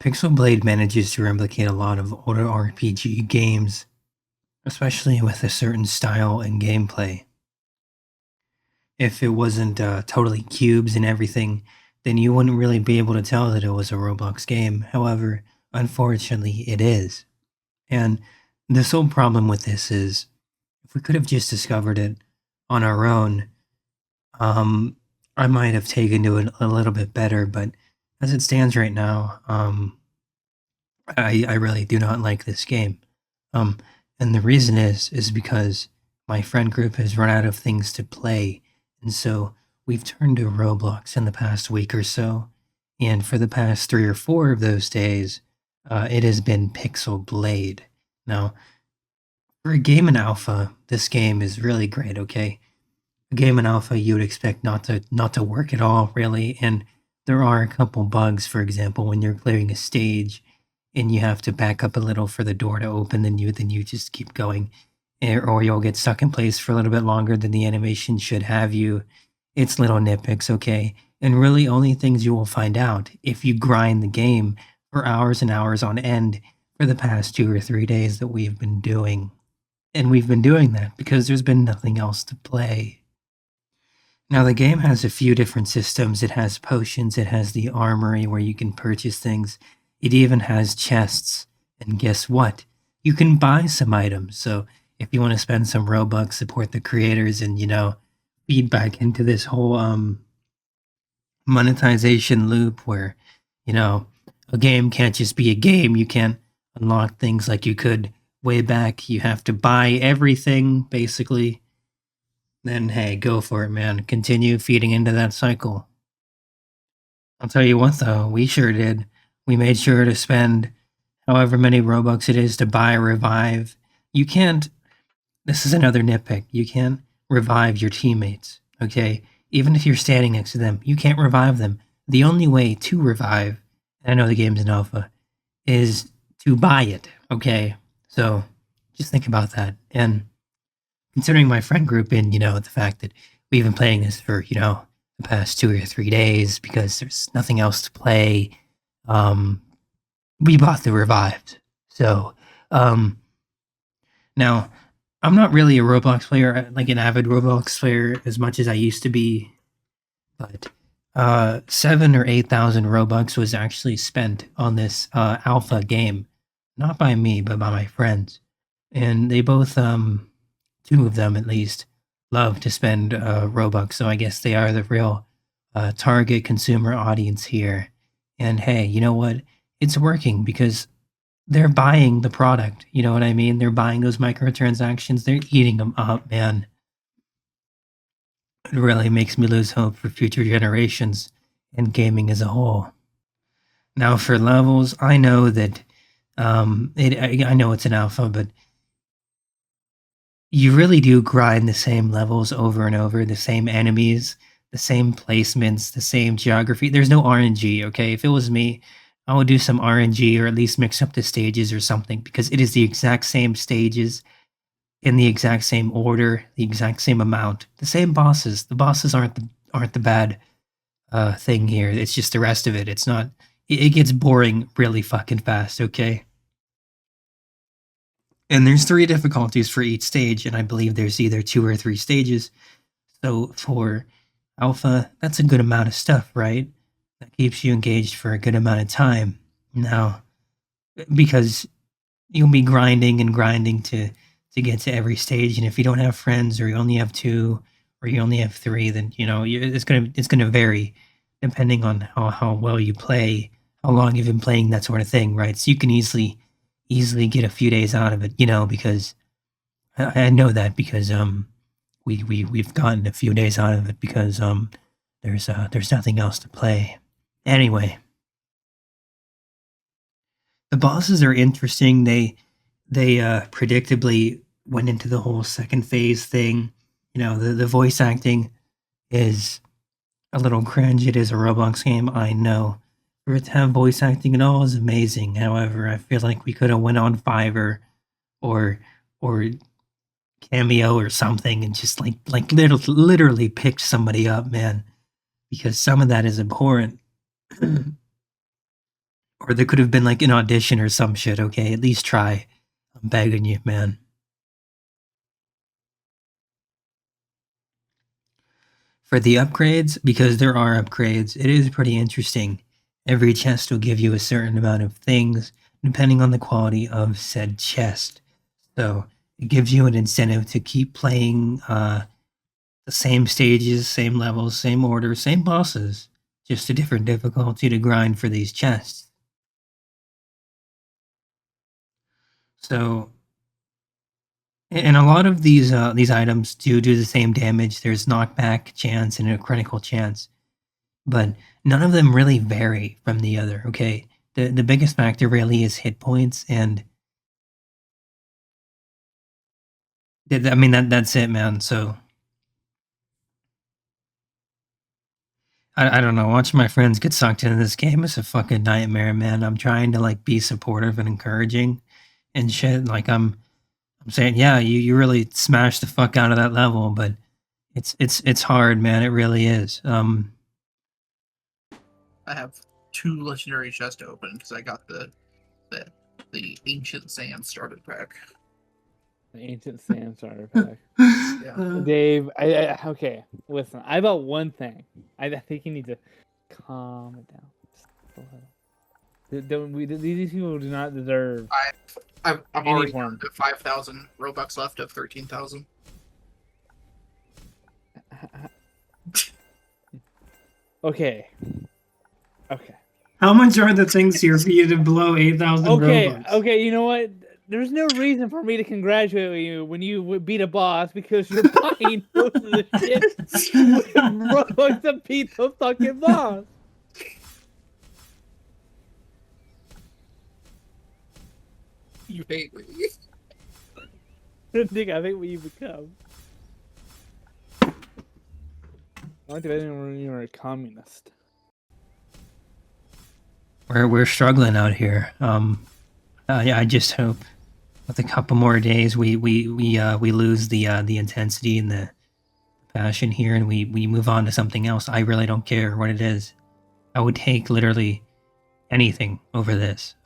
Pixel Blade manages to replicate a lot of older RPG games, especially with a certain style and gameplay. If it wasn't totally cubes and everything, then you wouldn't really be able to tell that it was a Roblox game. However, unfortunately, it is. And the sole problem with this is if we could have just discovered it on our own, um, I might have taken to it a little bit better. But as it stands right now, I really do not like this game. Um, and the reason is because my friend group has run out of things to play, and so we've turned to Roblox in the past week or so. And for the past 3 or 4 of those days, it has been Pixel Blade. Now, for a game in alpha, this game is really great. Okay, a game in alpha you would expect not to work at all, really, and there are a couple bugs. For example, when you're clearing a stage and you have to back up a little for the door to open, then you just keep going, or you'll get stuck in place for a little bit longer than the animation should have you. It's little nitpicks, okay, and really only things you will find out if you grind the game for hours and hours on end for the past 2 or 3 days that we've been doing. And we've been doing that because there's been nothing else to play. Now, the game has a few different systems. It has potions, it has the armory where you can purchase things, it even has chests. And guess what? You can buy some items. So, if you want to spend some Robux, support the creators, and, feed back into this whole monetization loop where, a game can't just be a game. You can't unlock things like you could way back. You have to buy everything, basically. Then hey, go for it, man. Continue feeding into that cycle. I'll tell you what, though, we sure did. We made sure to spend however many Robux it is to buy a revive. You can't, this is another nitpick, you can't revive your teammates, okay? Even if you're standing next to them, you can't revive them. The only way to revive, and I know the game's in alpha, is to buy it, okay? So just think about that. And considering my friend group and, the fact that we've been playing this for, the past 2 or 3 days because there's nothing else to play, we bought the revived. So, now I'm not really a Roblox player, like an avid Roblox player as much as I used to be, but 7 or 8 thousand Robux was actually spent on this alpha game, not by me, but by my friends, and they both, 2 of them at least, love to spend Robux. So I guess they are the real target consumer audience here. And hey, you know what? It's working because they're buying the product. You know what I mean? They're buying those microtransactions. They're eating them up, man. It really makes me lose hope for future generations and gaming as a whole. Now, for levels, I know that I know it's an alpha, but you really do grind the same levels over and over, the same enemies, the same placements, the same geography. There's no RNG, okay? If it was me, I would do some RNG or at least mix up the stages or something because it is the exact same stages in the exact same order, the exact same amount, the same bosses. The bosses aren't the bad thing here. It's just the rest of it. It's not. It gets boring really fucking fast. Okay. And there's 3 difficulties for each stage, and I believe there's either 2 or 3 stages. So for alpha, that's a good amount of stuff, right? That keeps you engaged for a good amount of time. Now, because you'll be grinding and grinding to get to every stage, and if you don't have friends, or you only have 2, or you only have 3, then it's gonna vary depending on how well you play, how long you've been playing, that sort of thing, right? So you can easily get a few days out of it, because I know that because we've gotten a few days out of it because there's nothing else to play. Anyway, the bosses are interesting. They predictably went into the whole second phase thing. The voice acting is a little cringe. It is a Roblox game, I know. For it to have voice acting at all is amazing. However, I feel like we could have went on Fiverr or Cameo or something and just like literally picked somebody up, man, because some of that is abhorrent. Or there could have been like an audition or some shit, okay? At least try. I'm begging you, man. For the upgrades, because there are upgrades, it is pretty interesting. Every chest will give you a certain amount of things, depending on the quality of said chest. So it gives you an incentive to keep playing the same stages, same levels, same order, same bosses, just a different difficulty to grind for these chests. So, and a lot of these items do the same damage. There's knockback chance and a critical chance, but none of them really vary from the other. Okay, the biggest factor really is hit points, and I mean that's it, man. So I don't know. Watching my friends get sucked into this game is a fucking nightmare, man. I'm trying to like be supportive and encouraging and shit. Like I'm saying, yeah, you really smashed the fuck out of that level, but it's hard, man. It really is. I have 2 legendary chests to open because I got the Ancient Sand starter pack. The Ancient Sand starter pack. Yeah. Dave, I okay. Listen, I bought one thing. I think you need to calm it down. Just a little. These people do not deserve. I'm Any already form. down to 5,000 Robux left of 13,000. Okay. Okay. How much are the things here for you to blow 8,000 Okay. Robux? Okay. You know what? There's no reason for me to congratulate you when you beat a boss because you're buying most of the shit with Robux to beat the fucking boss. You hate me. Nick, I think what you become. I like that you're a communist. We're struggling out here. Yeah, I just hope with a couple more days we lose the intensity and the passion here, and we move on to something else. I really don't care what it is. I would take literally anything over this.